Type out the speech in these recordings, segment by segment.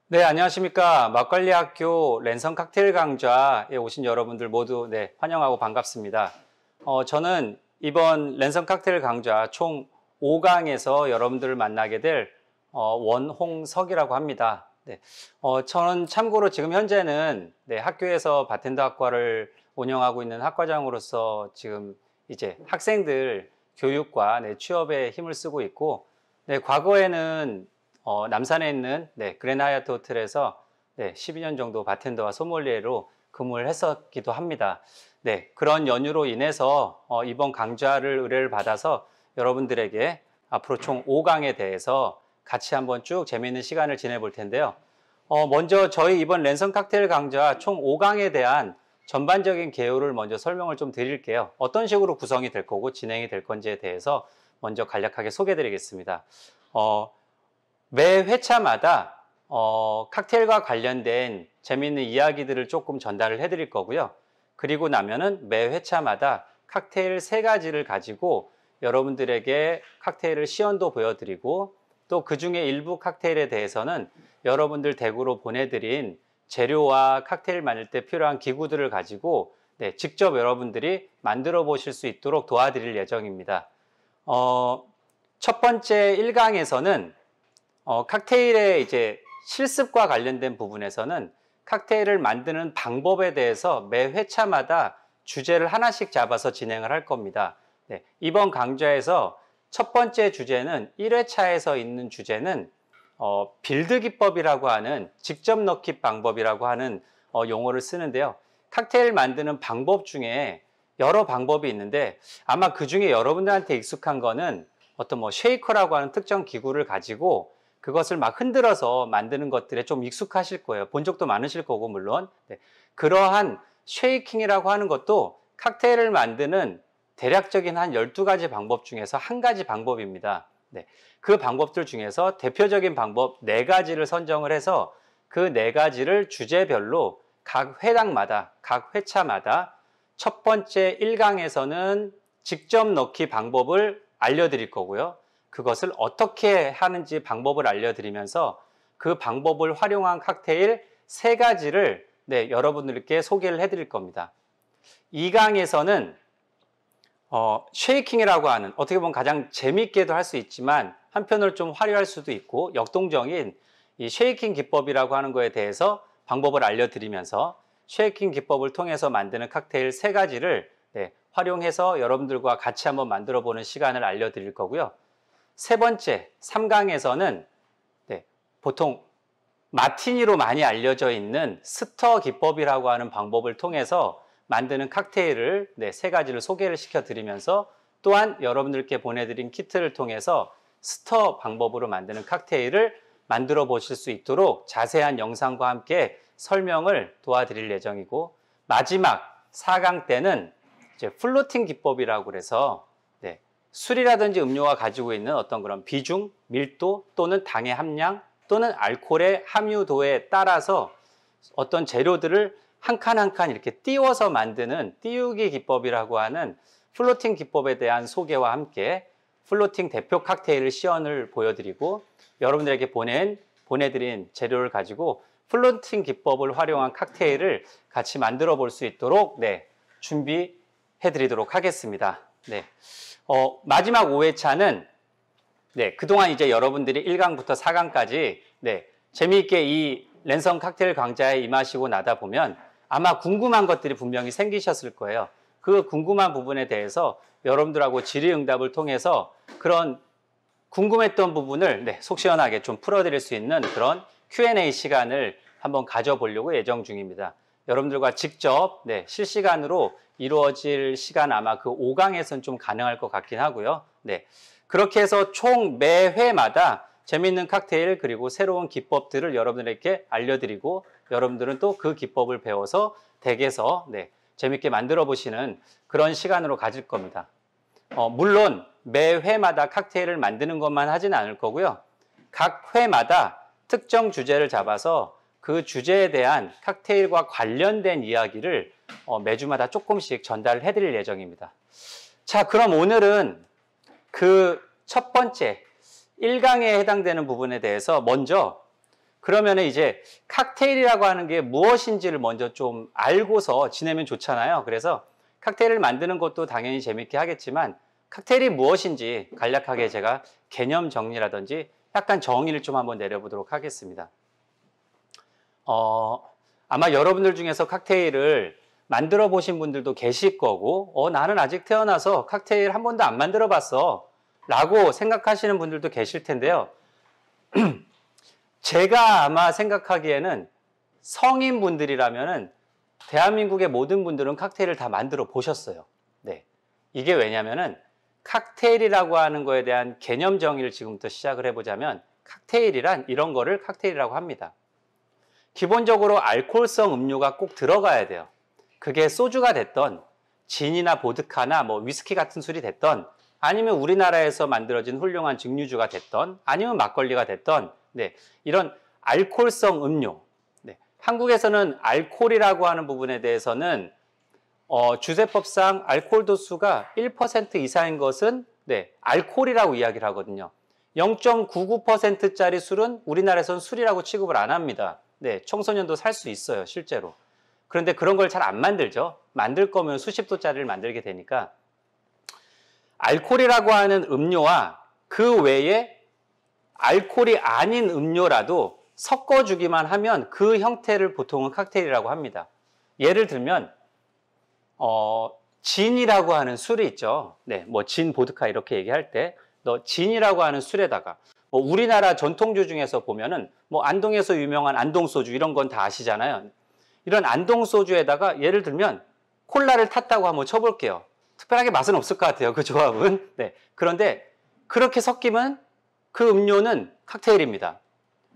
네, 안녕하십니까. 막걸리학교 랜선 칵테일 강좌에 오신 여러분들 모두 환영하고 반갑습니다. 저는 이번 랜선 칵테일 강좌 총 5강에서 여러분들을 만나게 될 원홍석이라고 합니다. 저는 참고로 지금 현재는 학교에서 바텐더 학과를 운영하고 있는 학과장으로서 지금 이제 학생들 교육과 취업에 힘을 쓰고 있고, 과거에는 남산에 있는 그랜 하얏트 호텔에서 12년 정도 바텐더와 소믈리에로 근무를 했었기도 합니다. 그런 연유로 인해서 이번 강좌를 의뢰를 받아서 여러분들에게 앞으로 총 5강에 대해서 같이 한번 쭉 재미있는 시간을 지내볼 텐데요. 먼저 저희 이번 랜선 칵테일 강좌 총 5강에 대한 전반적인 개요를 먼저 설명을 좀 드릴게요. 어떤 식으로 구성이 될 거고 진행이 될 건지에 대해서 먼저 간략하게 소개해 드리겠습니다. 매 회차마다 칵테일과 관련된 재미있는 이야기들을 조금 전달을 해드릴 거고요. 그리고 나면은 매 회차마다 칵테일 3가지를 가지고 여러분들에게 칵테일을 시연도 보여드리고, 또 그 중에 일부 칵테일에 대해서는 여러분들 댁으로 보내드린 재료와 칵테일 만들 때 필요한 기구들을 가지고 직접 여러분들이 만들어 보실 수 있도록 도와드릴 예정입니다. 첫 번째 1강에서는 칵테일의 이제 실습과 관련된 부분에서는 칵테일을 만드는 방법에 대해서 매 회차마다 주제를 하나씩 잡아서 진행을 할 겁니다. 이번 강좌에서 첫 번째 주제는 1회차에서 있는 주제는 빌드 기법이라고 하는, 직접 넣기 방법이라고 하는 용어를 쓰는데요. 칵테일 만드는 방법 중에 여러 방법이 있는데, 아마 그 중에 여러분들한테 익숙한 거는 어떤 쉐이커라고 하는 특정 기구를 가지고 그것을 막 흔들어서 만드는 것들에 좀 익숙하실 거예요. 본 적도 많으실 거고, 물론. 그러한 쉐이킹이라고 하는 것도 칵테일을 만드는 대략적인 한 12가지 방법 중에서 한 가지 방법입니다. 그 방법들 중에서 대표적인 방법 4가지를 선정을 해서 그 4가지를 주제별로 각 회당마다, 각 회차마다 첫 번째 1강에서는 직접 넣기 방법을 알려드릴 거고요. 그것을 어떻게 하는지 방법을 알려드리면서 그 방법을 활용한 칵테일 3가지를 여러분들께 소개를 해드릴 겁니다. 2강에서는 쉐이킹이라고 하는, 어떻게 보면 가장 재미있게도 할 수 있지만 한편으로 좀 화려할 수도 있고 역동적인 이 쉐이킹 기법이라고 하는 거에 대해서 방법을 알려드리면서 쉐이킹 기법을 통해서 만드는 칵테일 3가지를 활용해서 여러분들과 같이 한번 만들어 보는 시간을 알려드릴 거고요. 세 번째 3강에서는 보통 마티니로 많이 알려져 있는 스터 기법이라고 하는 방법을 통해서 만드는 칵테일을 3가지를 소개를 시켜드리면서, 또한 여러분들께 보내드린 키트를 통해서 스터 방법으로 만드는 칵테일을 만들어 보실 수 있도록 자세한 영상과 함께 설명을 도와드릴 예정이고, 마지막 4강 때는 이제 플로팅 기법이라고 그래서 술이라든지 음료가 가지고 있는 어떤 그런 비중, 밀도 또는 당의 함량 또는 알코올의 함유도에 따라서 어떤 재료들을 한 칸 한 칸 이렇게 띄워서 만드는 띄우기 기법이라고 하는 플로팅 기법에 대한 소개와 함께 플로팅 대표 칵테일을 시연을 보여드리고, 여러분들에게 보내드린 재료를 가지고 플로팅 기법을 활용한 칵테일을 같이 만들어 볼 수 있도록 준비해 드리도록 하겠습니다. 마지막 5회차는 그동안 이제 여러분들이 1강부터 4강까지 재미있게 이 랜선 칵테일 강좌에 임하시고 나다 보면 아마 궁금한 것들이 분명히 생기셨을 거예요. 그 궁금한 부분에 대해서 여러분들하고 질의응답을 통해서 그런 궁금했던 부분을 속 시원하게 좀 풀어드릴 수 있는 그런 Q&A 시간을 한번 가져보려고 예정 중입니다. 여러분들과 직접 실시간으로 이루어질 시간 아마 그 5강에서는 좀 가능할 것 같긴 하고요. 그렇게 해서 총 매 회마다 재미있는 칵테일 그리고 새로운 기법들을 여러분들에게 알려드리고, 여러분들은 또 그 기법을 배워서 댁에서 재밌게 만들어 보시는 그런 시간으로 가질 겁니다. 물론 매 회마다 칵테일을 만드는 것만 하진 않을 거고요. 각 회마다 특정 주제를 잡아서 그 주제에 대한 칵테일과 관련된 이야기를 매주마다 조금씩 전달을 해드릴 예정입니다. 자, 그럼 오늘은 그 첫 번째 1강에 해당되는 부분에 대해서 먼저 그러면 이제 칵테일이라고 하는 게 무엇인지를 먼저 좀 알고서 지내면 좋잖아요. 그래서 칵테일을 만드는 것도 당연히 재밌게 하겠지만 칵테일이 무엇인지 간략하게 제가 개념 정리라든지 약간 정의를 좀 한번 내려보도록 하겠습니다. 아마 여러분들 중에서 칵테일을 만들어 보신 분들도 계실 거고 나는 아직 태어나서 칵테일 한 번도 안 만들어 봤어 라고 생각하시는 분들도 계실 텐데요. 제가 아마 생각하기에는 성인분들이라면은 대한민국의 모든 분들은 칵테일을 다 만들어 보셨어요. 네. 이게 왜냐면은 칵테일이라고 하는 거에 대한 개념 정의를 지금부터 시작을 해보자면 칵테일이란 이런 거를 칵테일이라고 합니다. 기본적으로 알코올성 음료가 꼭 들어가야 돼요. 그게 소주가 됐던 진이나 보드카나 뭐 위스키 같은 술이 됐던 아니면 우리나라에서 만들어진 훌륭한 증류주가 됐던 아니면 막걸리가 됐던 네, 이런 알코올성 음료. 네, 한국에서는 알코올이라고 하는 부분에 대해서는 주세법상 알코올 도수가 1% 이상인 것은 네, 알코올이라고 이야기를 하거든요. 0.99%짜리 술은 우리나라에서는 술이라고 취급을 안 합니다. 네, 청소년도 살 수 있어요, 실제로. 그런데 그런 걸 잘 안 만들죠. 만들 거면 수십 도짜리를 만들게 되니까 알코올이라고 하는 음료와 그 외에 알코올이 아닌 음료라도 섞어주기만 하면 그 형태를 보통은 칵테일이라고 합니다. 예를 들면 진이라고 하는 술이 있죠. 네, 뭐 진, 보드카 이렇게 얘기할 때 진이라고 하는 술에다가 뭐 우리나라 전통주 중에서 보면은 뭐 안동에서 유명한 안동소주 이런 건 다 아시잖아요. 이런 안동소주에다가 예를 들면 콜라를 탔다고 한번 쳐볼게요. 특별하게 맛은 없을 것 같아요. 그 조합은. 네. 그런데 그렇게 섞이면 그 음료는 칵테일입니다.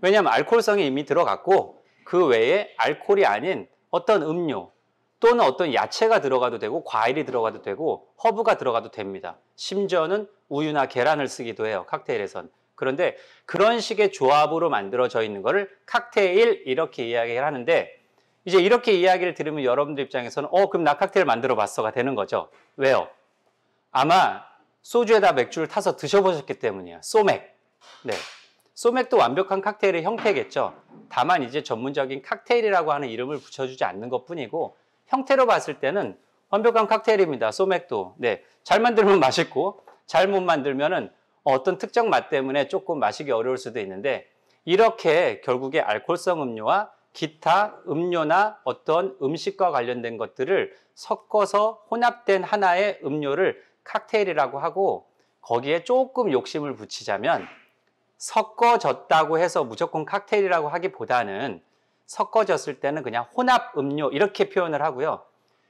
왜냐하면 알코올성이 이미 들어갔고 그 외에 알코올이 아닌 어떤 음료 또는 어떤 야채가 들어가도 되고 과일이 들어가도 되고 허브가 들어가도 됩니다. 심지어는 우유나 계란을 쓰기도 해요. 칵테일에선. 그런데 그런 식의 조합으로 만들어져 있는 거를 칵테일 이렇게 이야기를 하는데 이제 이렇게 이야기를 들으면 여러분들 입장에서는 그럼 나 칵테일 만들어 봤어가 되는 거죠. 왜요? 아마 소주에다 맥주를 타서 드셔보셨기 때문이에요. 소맥. 네. 소맥도 완벽한 칵테일의 형태겠죠. 다만 이제 전문적인 칵테일이라고 하는 이름을 붙여주지 않는 것 뿐이고 형태로 봤을 때는 완벽한 칵테일입니다. 소맥도. 네. 잘 만들면 맛있고 잘못 만들면은 어떤 특정 맛 때문에 조금 마시기 어려울 수도 있는데 이렇게 결국에 알코올성 음료와 기타 음료나 어떤 음식과 관련된 것들을 섞어서 혼합된 하나의 음료를 칵테일이라고 하고 거기에 조금 욕심을 붙이자면 섞어졌다고 해서 무조건 칵테일이라고 하기보다는 섞어졌을 때는 그냥 혼합 음료 이렇게 표현을 하고요.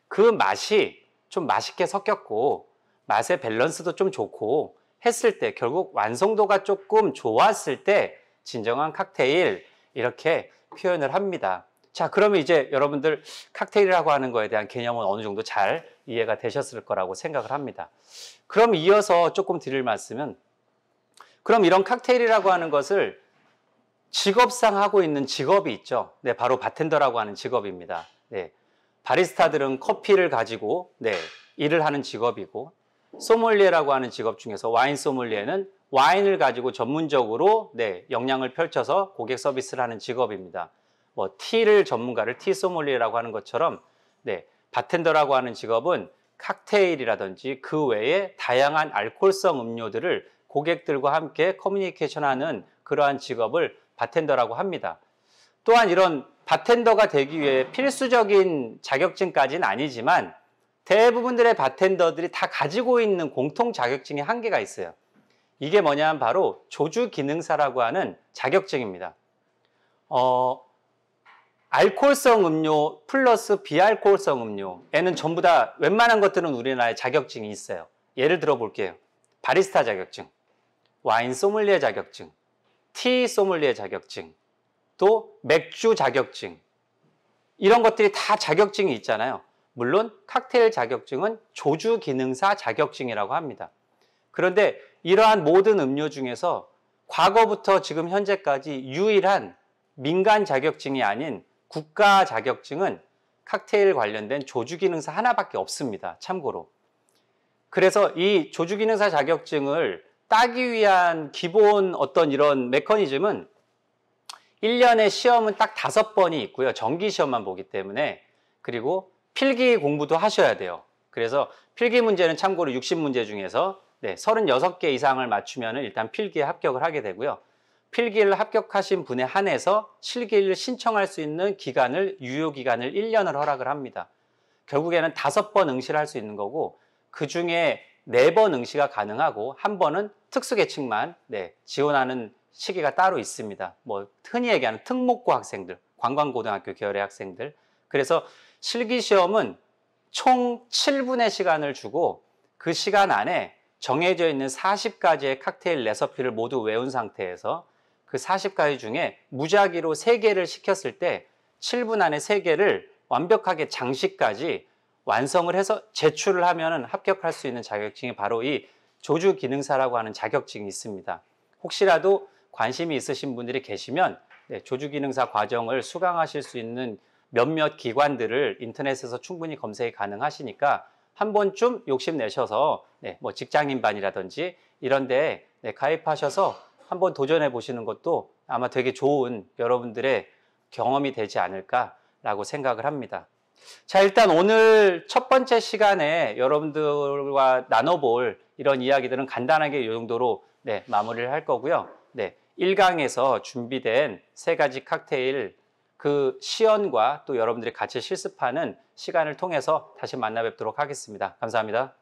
그 맛이 좀 맛있게 섞였고 맛의 밸런스도 좀 좋고 했을 때 결국 완성도가 조금 좋았을 때 진정한 칵테일 이렇게 표현을 합니다. 자, 그러면 이제 여러분들 칵테일이라고 하는 거에 대한 개념은 어느 정도 잘 이해가 되셨을 거라고 생각을 합니다. 그럼 이어서 조금 드릴 말씀은 그럼 이런 칵테일이라고 하는 것을 직업상 하고 있는 직업이 있죠. 네, 바로 바텐더라고 하는 직업입니다. 네, 바리스타들은 커피를 가지고 네, 일을 하는 직업이고 소믈리에라고 하는 직업 중에서 와인 소믈리에는 와인을 가지고 전문적으로 네, 역량을 펼쳐서 고객 서비스를 하는 직업입니다. 뭐 티를 전문가를 티 소믈리에라고 하는 것처럼 네, 바텐더라고 하는 직업은 칵테일이라든지 그 외에 다양한 알코올성 음료들을 고객들과 함께 커뮤니케이션하는 그러한 직업을 바텐더라고 합니다. 또한 이런 바텐더가 되기 위해 필수적인 자격증까지는 아니지만 대부분들의 바텐더들이 다 가지고 있는 공통 자격증의 한계가 있어요. 이게 뭐냐면 바로 조주기능사라고 하는 자격증입니다. 알코올성 음료 플러스 비알코올성 음료에는 전부 다 웬만한 것들은 우리나라에 자격증이 있어요. 예를 들어 볼게요. 바리스타 자격증, 와인 소믈리에 자격증, 티 소믈리에 자격증, 또 맥주 자격증 이런 것들이 다 자격증이 있잖아요. 물론 칵테일 자격증은 조주기능사 자격증이라고 합니다. 그런데 이러한 모든 음료 중에서 과거부터 지금 현재까지 유일한 민간 자격증이 아닌 국가 자격증은 칵테일 관련된 조주기능사 하나밖에 없습니다. 참고로. 그래서 이 조주기능사 자격증을 따기 위한 기본 어떤 이런 메커니즘은 1년에 시험은 딱 5번이 있고요. 정기 시험만 보기 때문에. 그리고 필기 공부도 하셔야 돼요. 그래서 필기 문제는 참고로 60문제 중에서 36개 이상을 맞추면 일단 필기에 합격을 하게 되고요. 필기를 합격하신 분에 한해서 실기를 신청할 수 있는 기간을, 유효기간을 1년을 허락을 합니다. 결국에는 5번 응시를 할 수 있는 거고, 그 중에 4번 응시가 가능하고, 1번은 특수계층만 지원하는 시기가 따로 있습니다. 뭐 흔히 얘기하는 특목고 학생들, 관광고등학교 계열의 학생들. 그래서 실기시험은 총 7분의 시간을 주고, 그 시간 안에 정해져 있는 40가지의 칵테일 레시피를 모두 외운 상태에서 그 40가지 중에 무작위로 3개를 시켰을 때 7분 안에 3개를 완벽하게 장식까지 완성을 해서 제출을 하면 합격할 수 있는 자격증이 바로 이 조주기능사라고 하는 자격증이 있습니다. 혹시라도 관심이 있으신 분들이 계시면 조주기능사 과정을 수강하실 수 있는 몇몇 기관들을 인터넷에서 충분히 검색이 가능하시니까 한 번쯤 욕심내셔서 뭐 직장인반이라든지 이런 데 가입하셔서 한번 도전해 보시는 것도 아마 되게 좋은 여러분들의 경험이 되지 않을까라고 생각을 합니다. 자, 일단 오늘 첫 번째 시간에 여러분들과 나눠볼 이런 이야기들은 간단하게 이 정도로 마무리를 할 거고요. 1강에서 준비된 3가지 칵테일 그 시연과 또 여러분들이 같이 실습하는 시간을 통해서 다시 만나 뵙도록 하겠습니다. 감사합니다.